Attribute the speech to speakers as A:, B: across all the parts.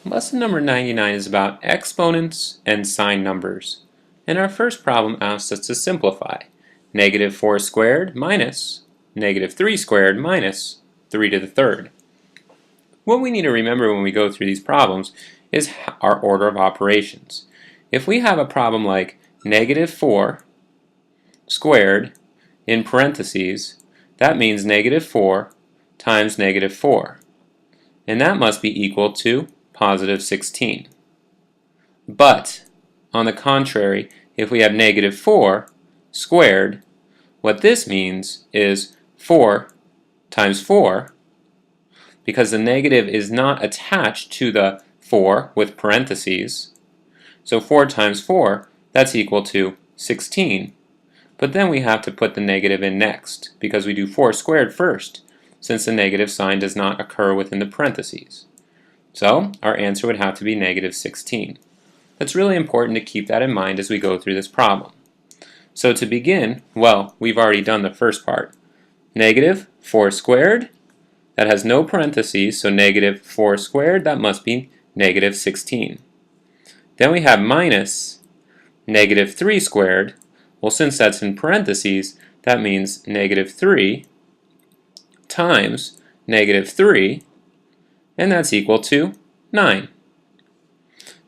A: Lesson number 99 is about exponents and sign numbers. And our first problem asks us to simplify. Negative 4 squared minus negative 3 squared minus 3 to the third. What we need to remember when we go through these problems is our order of operations. If we have a problem like negative 4 squared in parentheses, that means negative 4 times negative 4. And that must be equal to positive 16. But, on the contrary, if we have negative 4 squared, what this means is 4 times 4, because the negative is not attached to the 4 with parentheses. So 4 times 4, that's equal to 16. But then we have to put the negative in next, because we do 4 squared first, since the negative sign does not occur within the parentheses. So our answer would have to be negative 16. It's really important to keep that in mind as we go through this problem. So to begin, well, we've already done the first part. Negative 4 squared, that has no parentheses, so negative 4 squared, that must be negative 16. Then we have minus negative 3 squared. Well, since that's in parentheses, that means negative 3 times negative 3, and that's equal to 9.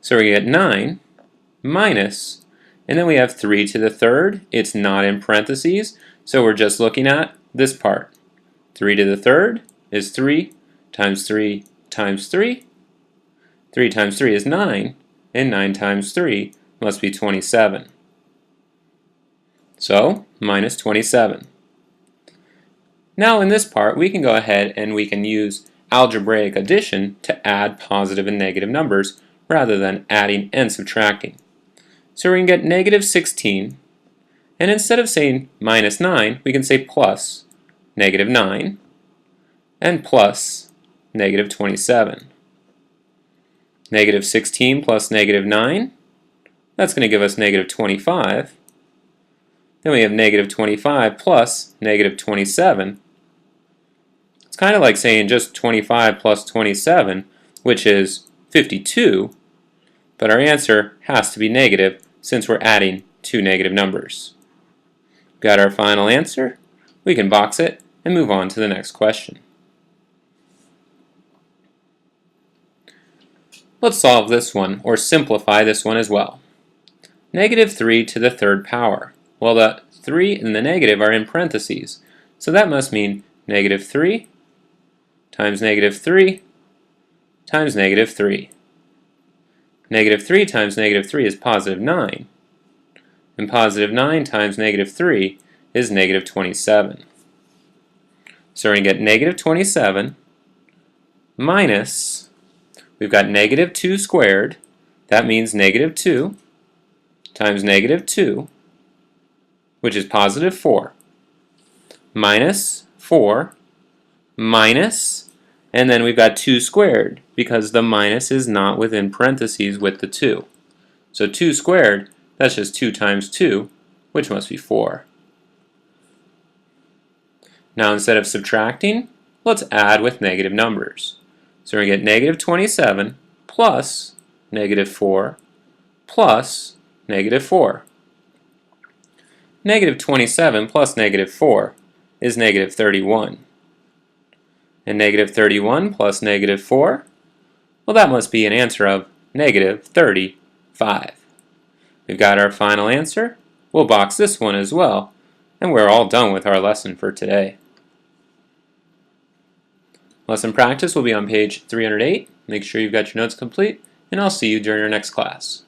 A: So we get 9 minus, and then we have 3 to the third. It's not in parentheses, so we're just looking at this part. 3 to the third is 3 times 3 times 3. 3 times 3 is 9, and 9 times 3 must be 27. So, minus 27. Now in this part, we can go ahead and we can use algebraic addition to add positive and negative numbers rather than adding and subtracting. So we can get negative 16, and instead of saying minus 9, we can say plus negative 9 and plus negative 27. Negative 16 plus negative 9, that's going to give us negative 25. Then we have negative 25 plus negative 27. It's kind of like saying just 25 plus 27, which is 52, but our answer has to be negative since we're adding two negative numbers. Got our final answer? We can box it and move on to the next question. Let's solve this one, or simplify this one as well. Negative 3 to the third power. Well, the 3 and the negative are in parentheses, so that must mean negative 3 times negative 3 times negative 3. Negative 3 times negative 3 is positive 9, and positive 9 times negative 3 is negative 27. So we're going to get negative 27 minus, we've got negative 2 squared, that means negative 2 times negative 2, which is positive 4, minus 4, minus, and then we've got 2 squared, because the minus is not within parentheses with the 2. So 2 squared, that's just 2 times 2, which must be 4. Now instead of subtracting, let's add with negative numbers. So we're going to get negative 27 plus negative 4 plus negative 4. Negative 27 plus negative 4 is negative 31. And negative 31 plus negative 4, well, that must be an answer of negative 35. We've got our final answer. We'll box this one as well, and we're all done with our lesson for today. Lesson practice will be on page 308. Make sure you've got your notes complete, and I'll see you during our next class.